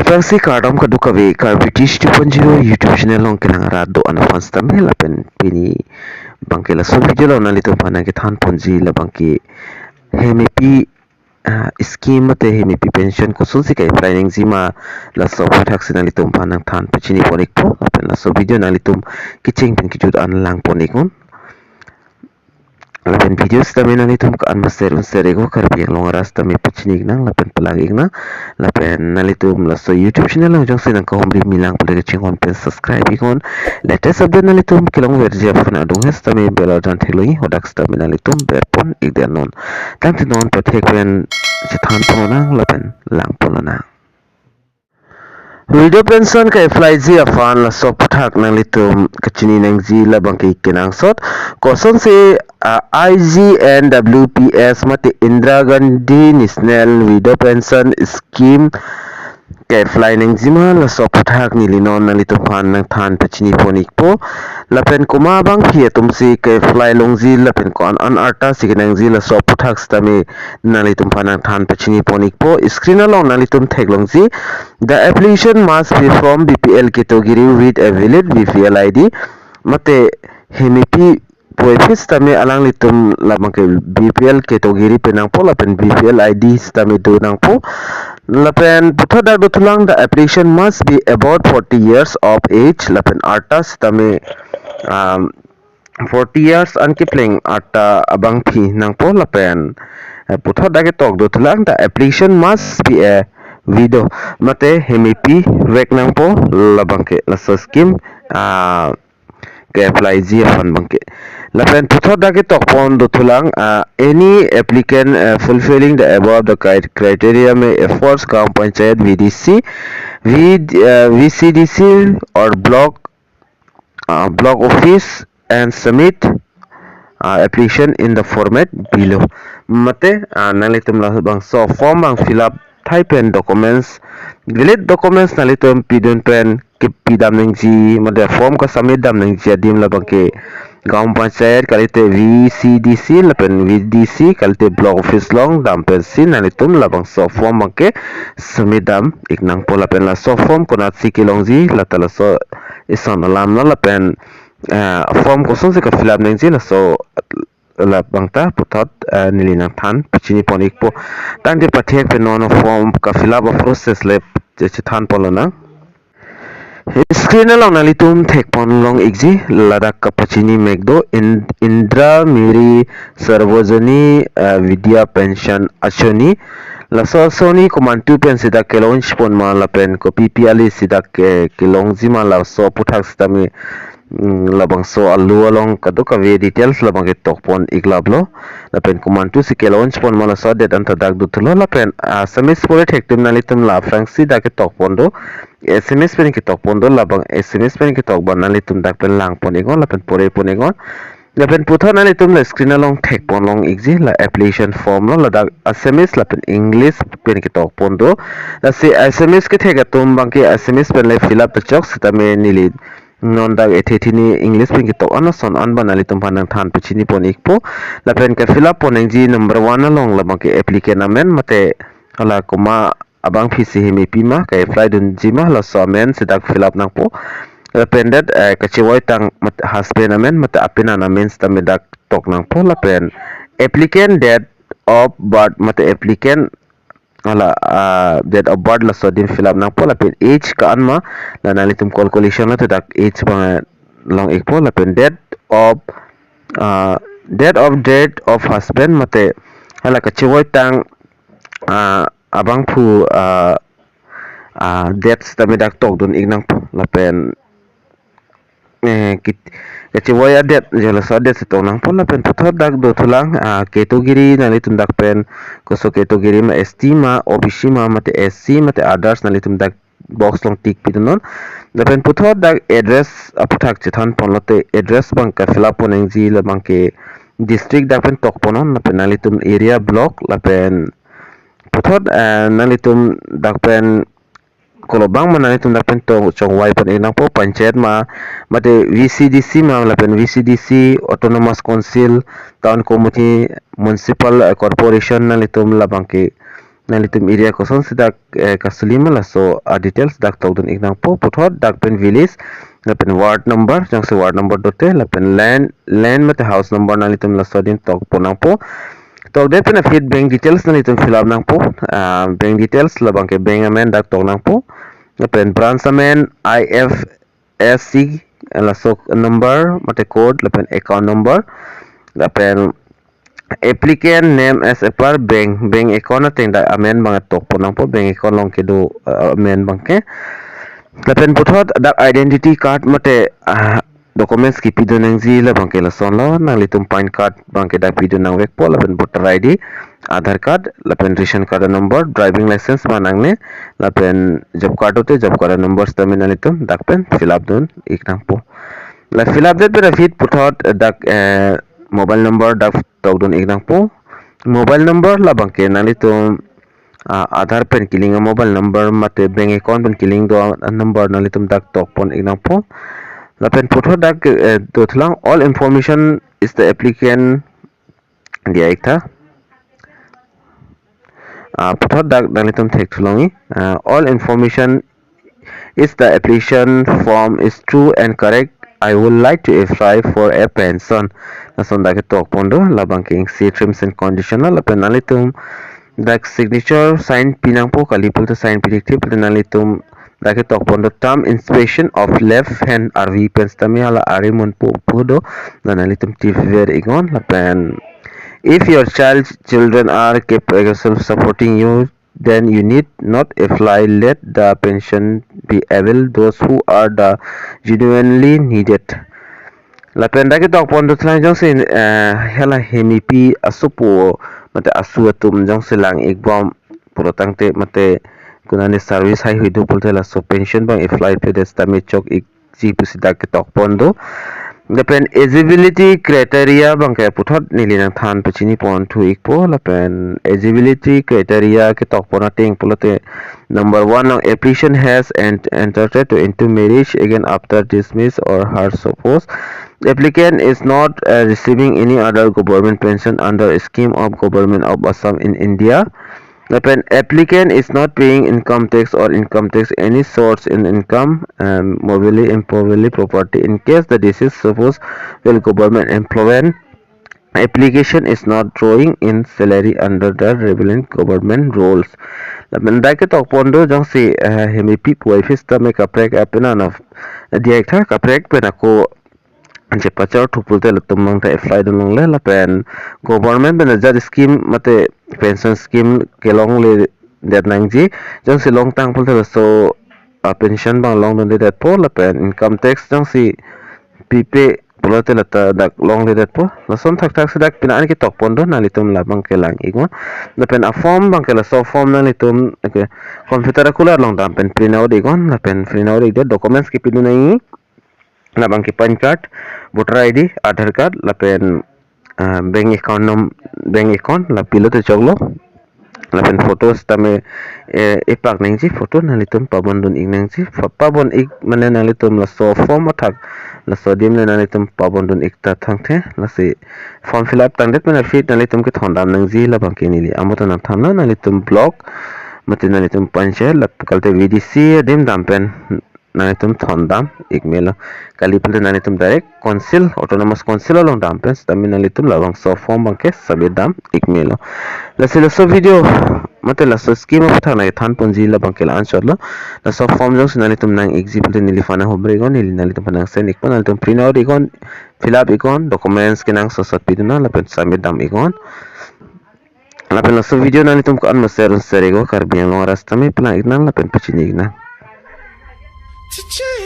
LABANGSO KARDOM kadukawi ka British 2.0 YouTube channel long kelang rado ana fans tamhe lapen pini bangke la so video lo nalito pana ke than ponji la bangke hemipi scheme mate hemipi pension ko sulsi kai planning zima la so pathak sinalitum panang than pachini ponik po lapen la so video nalitum kiching pin kijut an lang ponikun lapen video stame nalitum ka an master ego karbiang long ras tame pachini nang lapen palagi na lapen nalitum la so YouTube channel lang jong sinang ko homri milang pala chingon pen subscribe ikon latest update nalitum kilong verji afan adung hes tame bela dan theloi hodak stame nalitum berpon igdanon tanti non pathek pen chithan ponang lapen lang ponana Video pension ka fly ji afan la so pathak nang litum kachini nang ji la bangki kinang sot koson se IGNWPS mate Indira Gandhi National Video Pension Scheme ka fly nang jima la so pathak nilinon nang litum pan nang than pachini ponik po lapen kuma bang phia tumsi ka fly longji lapen kon an arta signang ji la so pathak stame nang litum pan nang than pachini ponik po screen along nang litum thek longji. The application must be from BPL category with a valid BPL ID. Mate hemipi poifis tame alang litum lamang ke BPL category penang po lapen BPL ID tame do nang po lapen putho dak do tulang the application must be about 40 years of age lapen artas tame 40 years ankipling arta abang phi nang po lapen putho dak tok do tulang the application must be a video mate hemipi wek nang po labangke la scheme ke apply ji afan bangke lapen putho dake tok pon do thulang any applicant fulfilling the above the criteria may efforts kam panchayat VDC VCDC or block office and submit application in the format below mate nalitum la bang so form bang fill up type and documents valid documents nalitum pidun pen ke pidam ning ji made form ka submit dam ning ji adim la bangke gaum panchayat kalite VCDC lapen VDC kalite block office long dam pen sin nalitum la bang so form bangke submit dam iknang pola pen la so form konat si kilong ji la tala so ison alam na lapen form kosong se ka fill up ning ji la so la bangta putot nilinang than pichini ponik po tang de pathek pe non form ka fill up process le chithan polona screen along nalitum thek pon long exi ladak ka pachini megdo Indra Miri Sarvojani Vidya Pension Achoni la so soni command tu pen sida ke launch pon ma la pen ko PPL sida ke long jima la so puthak stami labangso alu along kaduka ve details labang ke tokpon iglablo lapen kumantu si ke launch pon mala so det anta dak dutulo lapen SMS pore thektum nalitum la frangsi dak ke tokpon do SMS pen ke tokpon do labang SMS pen ke tokban nalitum dak pen lang pon egon lapen pore pon egon lapen putha nalitum la screen along thekpon long exi la application form lo la dak SMS lapen English pen ke tokpon do la se SMS ke thegatum bangke SMS pen le fill up the chok sitame nilid non dag ethethini English pin kitok ana son an banali tum panang than pichini pon ikpo la pen ka fill up pon ji number 1 along la ke applicant amen mate ala kuma abang phisi hemi pima ka apply dun jima la so amen sidak fill up nang po la pen that ka chiwai tang mat husband amen mate apina amen stame dak tok nang po la pen applicant date of birth mate applicant ala date of birth la so din fill up nang po la pen age ka anma la nalitum calculation la dak age bang long ikpo la pen date of date of husband mate ala ka chiwai tang abang phu dates tami dak tok dun ignang po la pen keciwaya det jela sadet setonang pon la pen puthot dak do thulang category nalitum dak pen koso category ma estima obishima mate SC mate others nalitum dak box long tik pidunon la pen puthot dak address aphuthak chithan pon lote address bang ka fill up pon ji la bang ke district dak pen tok ponon la pen nalitum area block la pen puthot nalitum dak pen kolobang manani tum dapen to chong wai pan enang po panchayat ma mate VCDC ma lapen VCDC autonomous council town committee municipal corporation na litum labang ke nalitum area koson sidak kasulima laso details dak tawdun iknang po puthot dak pen village lapen ward number jangse ward number dote lapen land mate house number nalitum laso din tok ponang po tok de pen feed bank details nalitum fill up nang po bank details labang ke bank amen dak tok nang po lapen branch amen IFSC laso number mate code lapen account number lapen applicant name as a per bank account na teng da amen bang tok ponang po bank account long ke do amen bang ke lapen puthot dak identity card mate documents ki pido nang zi la bang ke la son la nang litum pan card bang ke da pido nang wek po lapen voter ID Aadhaar card lapen ration card number driving license manang ne lapen job card ote job card numbers tamen nalitum dak pen fill up dun iknang po la fill up de pen fit puthot dak mobile number dak tawdun iknang po mobile number la bangke nalitum Aadhaar pen kiling mobile number mate bank account pen kiling do number nalitum dak tok pon iknang po la pen photo dak dotlang all information is the applicant dia ikta photo dak nalitum thek thulongi all information is the application form is true and correct I would like to apply for a pension. Nasonda ke tok pondo labang king see terms and conditional la penalitum dak signature sign pinang po kalipul to sign predictive penalitum dak ke tok pondo term inspection of left hand RV pens tami ala arimon po podo nanalitum tiv igon la pen if your children are capable of supporting you then you need not apply. Let the pension be able those who are the genuinely needed. La penda ke tok pon dot lang jong sin hela hemipi asupo mate asuatum jong silang igbom purotang te mate kunani service hai huidu pulte la so pension bang apply pe destami chok ik ji pusida ke tok pon do lapen eligibility criteria bangke puthot nilinang than pachini pon thu ikpo lapen eligibility criteria ke tok pona ting pulote number 1 ang applicant has entered into marriage again after dismiss or her suppose applicant is not receiving any other government pension under a scheme of government of Assam in India. When applicant is not paying income tax or income tax any source in income, mobility impoverty property in case the deceased suppose will government employment application is not drawing in salary under the relevant government rules. Mendai ke tok pondo jang si hemipi puai fista me kaprek apena na dia tha kaprek pena ko anje pachar thupulte lutumang ta apply dunong le la pen government ben jar scheme mate pension scheme kelong le dat nangji jang si long tang pulte so pension bang long don dat po la pen income tax jang si pipe pulote la ta dak long le dat po la son thak thak sidak pina an ki tok pondo na litum la bang kelang igma la pen a form bang kela so form na litum computer kula long dam pen print out igon la pen print out de documents ki pinu nai la bang ki pan card voter ID Aadhaar card la pen bank account la pilote choglo la pen photos tame ipak nangji photo na litum pabon dun ing nangji pabon ik mane na litum la so form athak la so dim na litum pabon dun ikta thangthe la si form fill up tang det na fit na litum ke thondam nangji la bang ki nili amota na thamna na litum block mate na litum panche la kalte VDC dim dam pen nanitum thondam ikmelo kalipul nanitum direct council autonomous council long dam pens tami nanitum lawang so form bangke sabedam ikmelo la so video mate la so scheme of thana than ponji la bangke la answer la so form jong nanitum nang exhibit nilifana hobre gon nalitum panang sen ikon nalitum print out ikon fill up ikon documents kenang so sat piduna la pen sabedam ikon la pen la so video nanitum ko an maser serego karbiang long rastami plan iknang la pen pachini iknang Cha-ching!